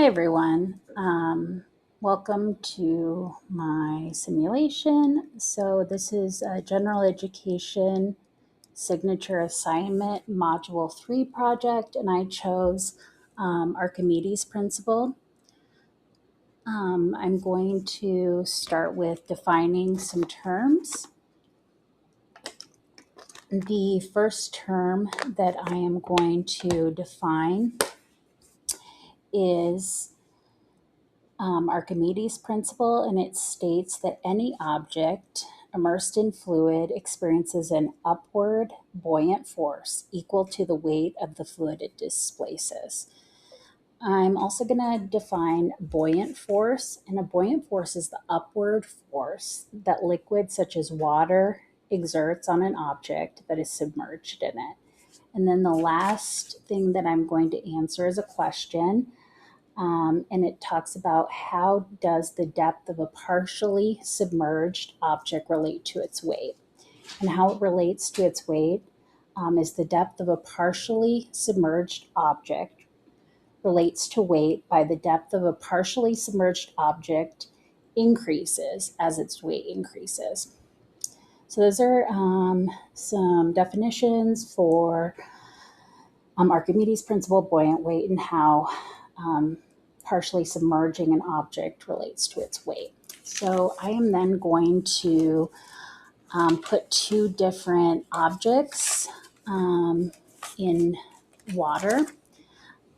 Hi everyone. Welcome to my simulation. So this is a general education signature assignment module 3 project, and I chose Archimedes principle. I'm going to start with defining some terms. The first term that I am going to define is Archimedes principle, and it states that any object immersed in fluid experiences an upward buoyant force equal to the weight of the fluid it displaces. I'm also going to define buoyant force, and a buoyant force is the upward force that liquid such as water exerts on an object that is submerged in it. And then the last thing that I'm going to answer is a question. And it talks about how does the depth of a partially submerged object relate to its weight. And how it relates to its weight is the depth of a partially submerged object relates to weight by the depth of a partially submerged object increases as its weight increases. So those are some definitions for Archimedes principle, buoyant weight, and how partially submerging an object relates to its weight. So I am then going to put two different objects in water,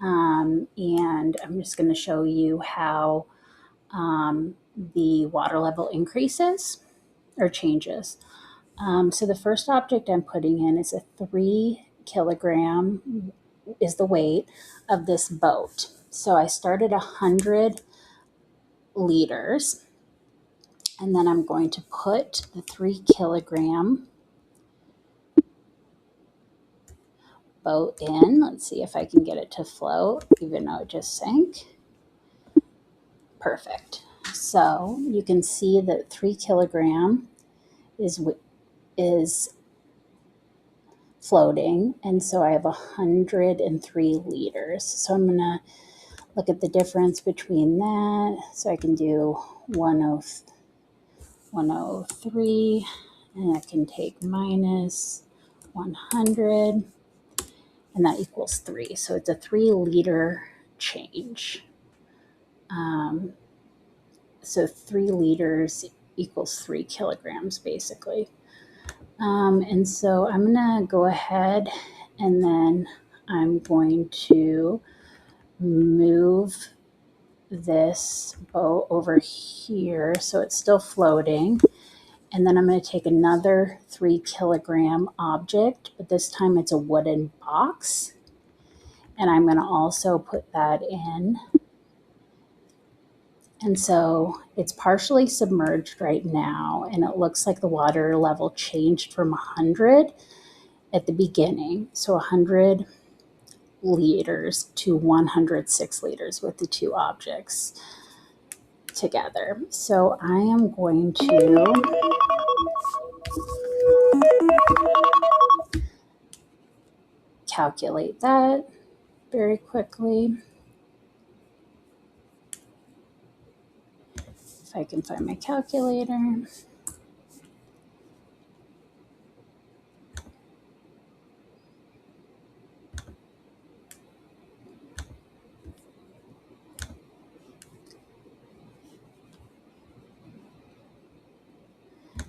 and I'm just going to show you how the water level increases or changes. So the first object I'm putting in is a 3 kilogram is the weight of this boat. So I started 100 liters, and then I'm going to put the 3 kilogram boat in. Let's see if I can get it to float, even though it just sank. Perfect. So you can see that 3 kilogram is floating, and so I have 103 liters. So I'm going to look at the difference between that. So I can do 103, and I can take minus 100, and that equals 3. So it's a 3 liter change. So 3 liters equals 3 kilograms, basically. And so I'm going to go ahead, and then I'm going to move this boat over here so it's still floating. And then I'm going to take another 3 kilogram object, but this time it's a wooden box. And I'm going to also put that in. And so it's partially submerged right now, and it looks like the water level changed from 100 at the beginning. So 100 liters to 106 liters with the two objects together. So I am going to calculate that very quickly. If I can find my calculator.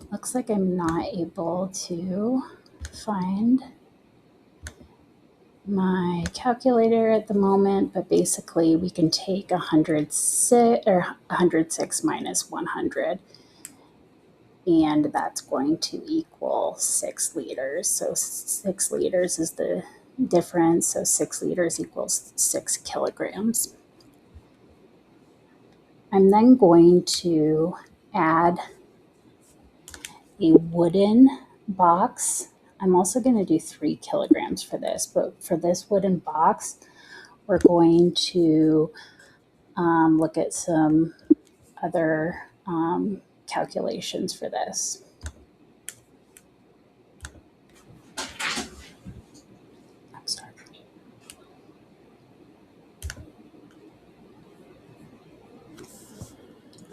Looks like I'm not able to find my calculator at the moment, but basically we can take 106 minus 100, and that's going to equal 6 liters. So 6 liters is the difference. So 6 liters equals 6 kilograms. I'm then going to add a wooden box. I'm also going to do 3 kilograms for this, but for this wooden box, we're going to look at some other calculations for this. I'm sorry.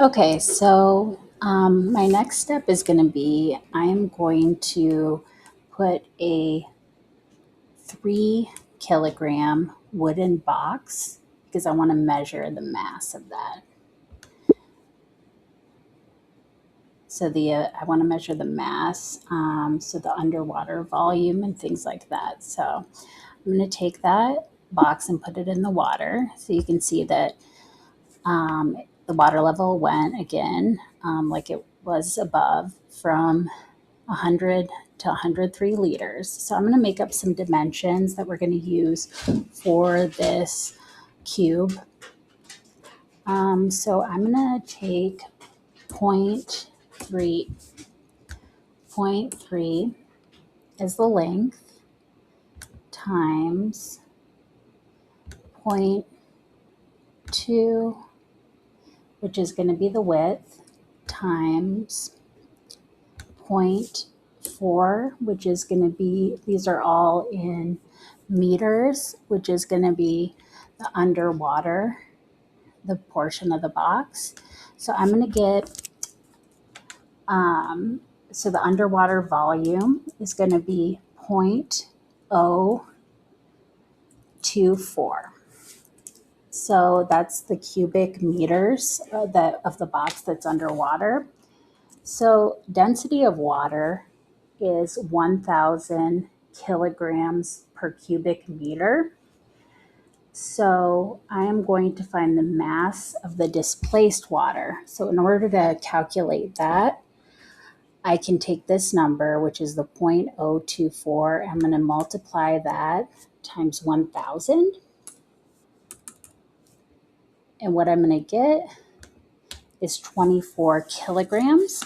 Okay, so my next step is going to be I'm going to put a 3 kilogram wooden box because I want to measure the mass of that. So I want to measure the mass, so the underwater volume and things like that. So I'm going to take that box and put it in the water so you can see that the water level went again like it was above from 100 to 103 liters. So I'm going to make up some dimensions that we're going to use for this cube. So I'm going to take 0.3, 0.3 as the length times 0.2, which is going to be the width, times 0.4, which is going to be, these are all in meters, which is going to be the underwater, the portion of the box. So I'm going to get, so the underwater volume is going to be 0.024. So that's the cubic meters of the box that's underwater. So density of water is 1,000 kilograms per cubic meter. So I am going to find the mass of the displaced water. So in order to calculate that, I can take this number, which is the 0.024. I'm going to multiply that times 1,000. And what I'm going to get is 24 kilograms.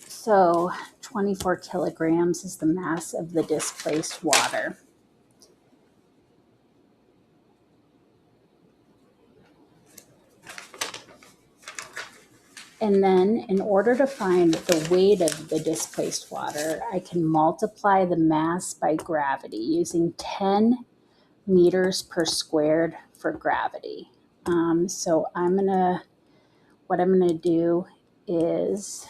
So 24 kilograms is the mass of the displaced water. And then in order to find the weight of the displaced water, I can multiply the mass by gravity using 10 meters per squared for gravity. So what I'm gonna do is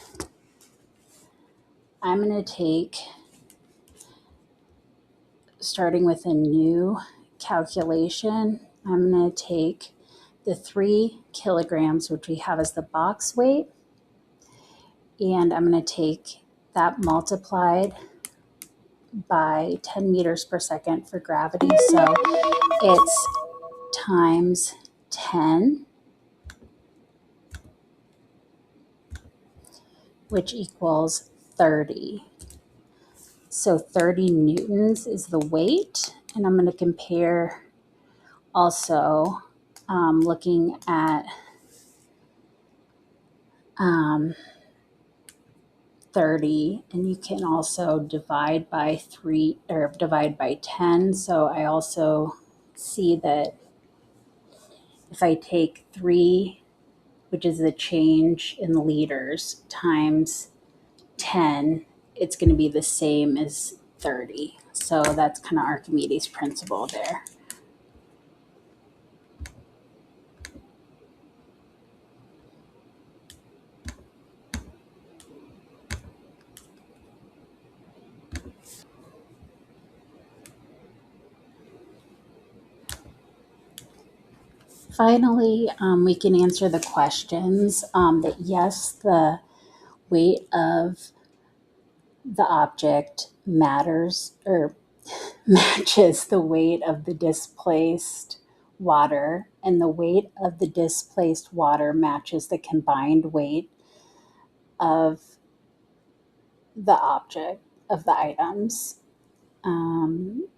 I'm gonna take, starting with a new calculation, I'm gonna take the 3 kilograms, which we have as the box weight, and I'm going to take that multiplied by 10 meters per second for gravity. So it's times 10, which equals 30. So 30 newtons is the weight. And I'm going to compare also looking at 30, and you can also divide by 3 or divide by 10. So I also see that if I take 3, which is the change in liters, times 10, it's going to be the same as 30. So that's kind of Archimedes' principle there. Finally, we can answer the questions that yes, the weight of the object matters or matches the weight of the displaced water, and the weight of the displaced water matches the combined weight of the object, of the items.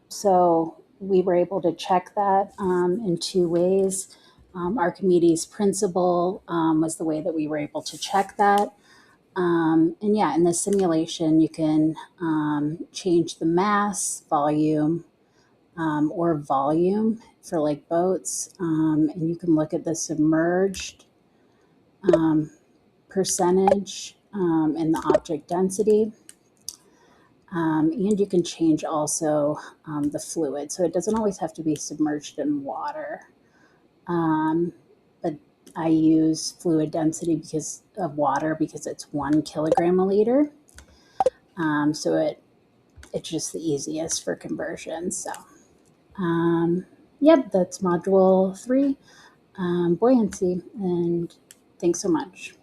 So we were able to check that in 2 ways. Archimedes' principle was the way that we were able to check that. And yeah, in the simulation, you can change the mass, volume, or volume for like boats. And you can look at the submerged percentage and the object density. And you can change also the fluid. So it doesn't always have to be submerged in water. But I use fluid density because of water because it's 1 kilogram a liter. So it's just the easiest for conversion. So, yep, that's module 3, buoyancy. And thanks so much.